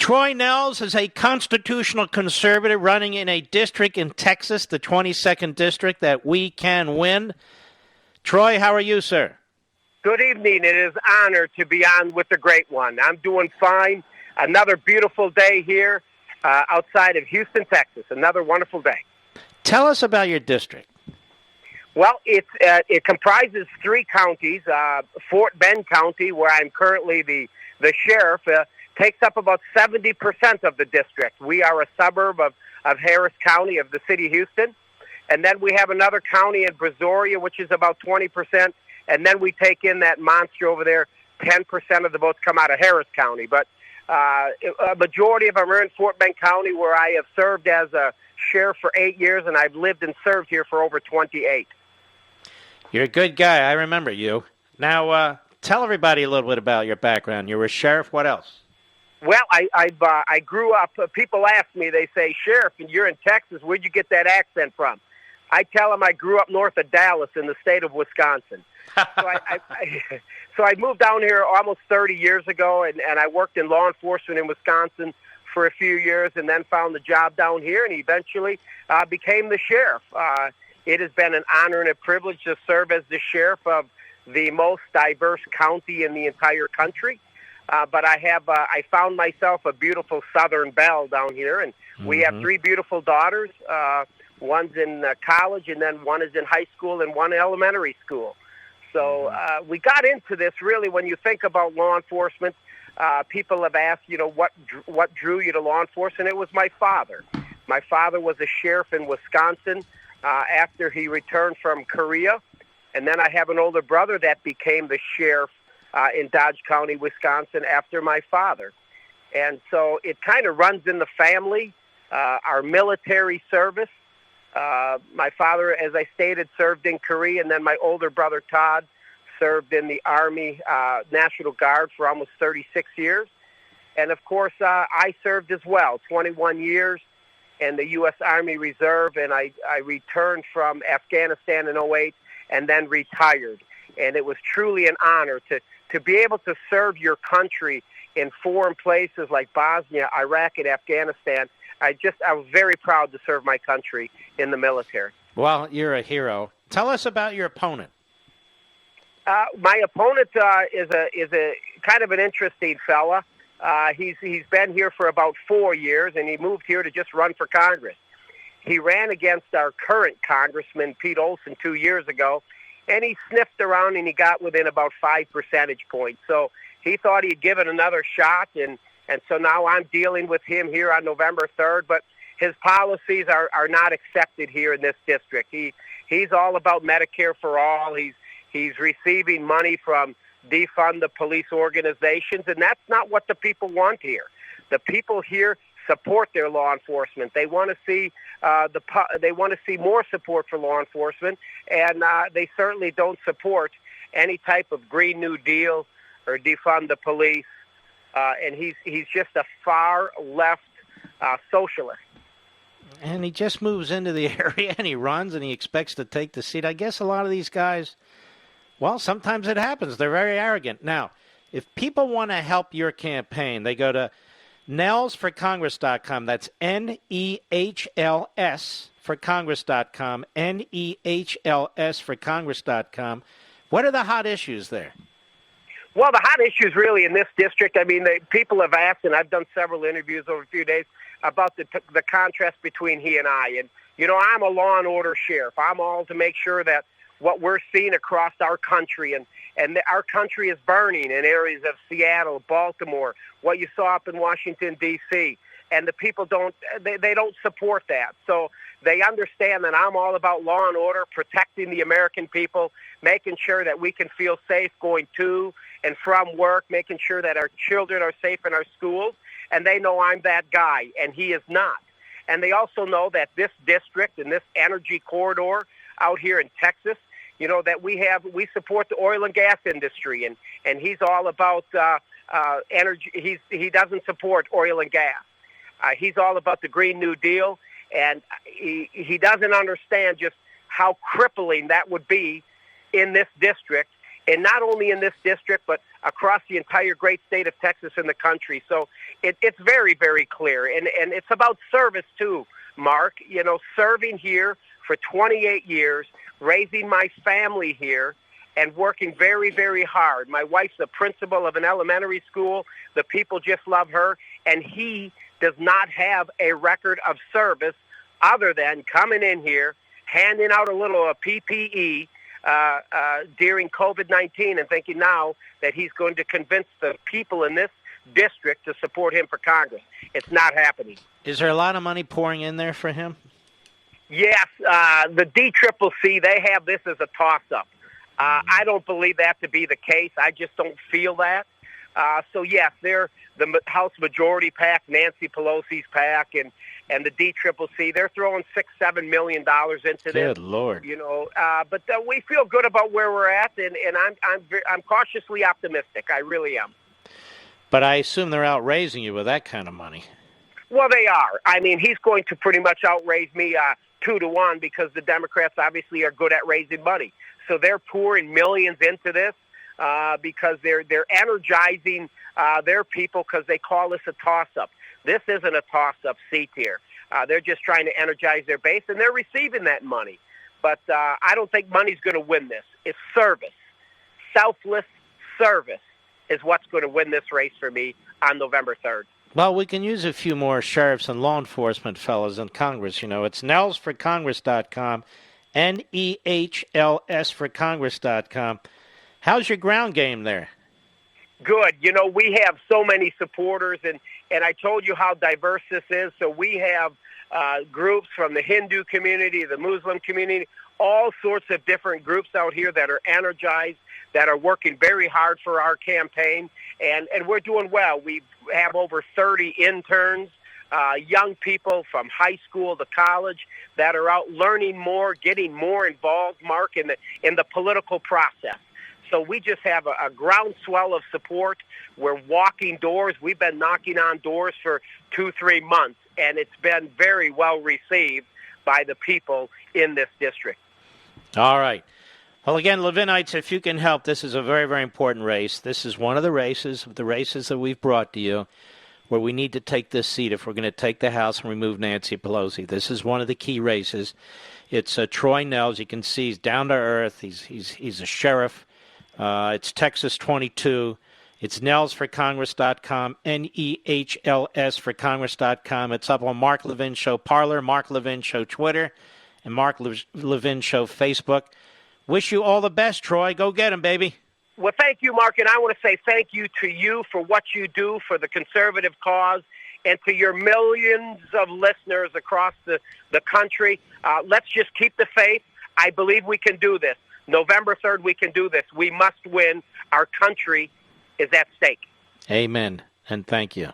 Troy Nehls is a constitutional conservative running in a district in Texas, the 22nd district, that we can win. Troy, how are you, sir? Good evening. It is an honor to be on with the great one. I'm doing fine. Another beautiful day here outside of Houston, Texas. Another wonderful day. Tell us about your district. Well, it comprises three counties. Fort Bend County, where I'm currently the sheriff, takes up about 70% of the district. We are a suburb of Harris County, of the city of Houston. And then we have another county in Brazoria, which is about 20%. And then we take in that monster over there. 10% of the votes come out of Harris County. But a majority of them are in Fort Bend County, where I have served as a sheriff for 8 years, and I've lived and served here for over 28. You're a good guy. I remember you. Now, tell everybody a little bit about your background. You were a sheriff. What else? Well, I grew up. People ask me, they say, "Sheriff, you're in Texas. Where'd you get that accent from?" I tell them I grew up north of Dallas in the state of Wisconsin. So I moved down here almost 30 years ago, and I worked in law enforcement in Wisconsin for a few years, and then found the job down here, and eventually became the sheriff. It has been an honor and a privilege to serve as the sheriff of the most diverse county in the entire country. But I found myself a beautiful Southern belle down here, and we have three beautiful daughters. One's in college, and then one is in high school, and one elementary school. So we got into this really when you think about law enforcement. People have asked, what drew you to law enforcement? It was my father. My father was a sheriff in Wisconsin after he returned from Korea. And then I have an older brother that became the sheriff in Dodge County, Wisconsin, after my father. And so it kind of runs in the family, our military service. My father, as I stated, served in Korea, and then my older brother, Todd, served in the Army National Guard for almost 36 years. And, of course, I served as well, 21 years in the U.S. Army Reserve, and I returned from Afghanistan in 2008 and then retired. And it was truly an honor to be able to serve your country in foreign places like Bosnia, Iraq, and Afghanistan. I was very proud to serve my country in the military. Well, you're a hero. Tell us about your opponent. My opponent is a kind of an interesting fella. He's been here for about 4 years, and he moved here to just run for Congress. He ran against our current Congressman, Pete Olson, 2 years ago, and he sniffed around and he got within about 5 percentage points. So he thought he'd give it another shot, and so now I'm dealing with him here on November 3rd, but his policies are not accepted here in this district. He's all about Medicare for all. He's receiving money from defund the police organizations, and that's not what the people want here. The people here support their law enforcement. They want to see more support for law enforcement, and they certainly don't support any type of Green New Deal or defund the police. And he's just a far left socialist. And he just moves into the area and he runs and he expects to take the seat. I guess a lot of these guys, well, sometimes it happens. They're very arrogant. Now, if people want to help your campaign, they go to NehelsForCongress.com. That's NEHLS for Congress.com. NEHLS for Congress.com. What are the hot issues there? Well, the hot issues really in this district, I mean, people have asked, and I've done several interviews over a few days, about the contrast between he and I. And, I'm a law and order sheriff. I'm all to make sure that what we're seeing across our country, and our country is burning in areas of Seattle, Baltimore, what you saw up in Washington, D.C., and the people don't support that. So they understand that I'm all about law and order, protecting the American people, making sure that we can feel safe going to and from work, making sure that our children are safe in our schools, and they know I'm that guy, and he is not. And they also know that this district and this energy corridor out here in Texas, that we support the oil and gas industry, and he's all about energy. He doesn't support oil and gas. He's all about the Green New Deal, and he doesn't understand just how crippling that would be in this district and not only in this district, but across the entire great state of Texas and the country. So it's very, very clear. And it's about service, too, Mark. You know, serving here for 28 years, raising my family here, and working very, very hard. My wife's the principal of an elementary school. The people just love her. And he does not have a record of service other than coming in here, handing out a little PPE during COVID-19 and thinking now that he's going to convince the people in this district to support him for Congress. It's not happening. Is there a lot of money pouring in there for him? Yes, the DCCC, they have this as a toss-up. I don't believe that to be the case. I just don't feel that. So, yes, they're the House Majority PAC, Nancy Pelosi's PAC, and the DCCC. They're throwing $6-7 million into this. Good Lord. You know, but we feel good about where we're at, and I'm cautiously optimistic. I really am. But I assume they're outraising you with that kind of money. Well, they are. I mean, he's going to pretty much outraise me 2-1 because the Democrats obviously are good at raising money. So they're pouring millions into this because they're energizing their people because they call this a toss-up. This isn't a toss-up seat here. They're just trying to energize their base, and they're receiving that money. But I don't think money's going to win this. It's service. Selfless service is what's going to win this race for me on November 3rd. Well, we can use a few more sheriffs and law enforcement fellows in Congress. You know, it's NehelsForCongress.com, Nehls for Congress.com. How's your ground game there? Good. You know, we have so many supporters, and I told you how diverse this is. So we have groups from the Hindu community, the Muslim community, all sorts of different groups out here that are energized, that are working very hard for our campaign, and we're doing well. We have over 30 interns, young people from high school to college that are out learning more, getting more involved, Mark, in the political process. So we just have a groundswell of support. We're walking doors. We've been knocking on doors for 2-3 months, and it's been very well received by the people in this district. All right. Well, again, Levinites, if you can help, this is a very, very important race. This is one of the races that we've brought to you, where we need to take this seat if we're going to take the House and remove Nancy Pelosi. This is one of the key races. It's Troy Nehls. You can see he's down to earth. He's a sheriff. It's Texas 22. It's NehelsForCongress.com, Nehls for Congress.com. It's up on Mark Levin Show Parlor, Mark Levin Show Twitter, and Mark Levin Show Facebook. Wish you all the best, Troy. Go get him, baby. Well, thank you, Mark, and I want to say thank you to you for what you do for the conservative cause and to your millions of listeners across the country. Let's just keep the faith. I believe we can do this. November 3rd, we can do this. We must win. Our country is at stake. Amen, and thank you.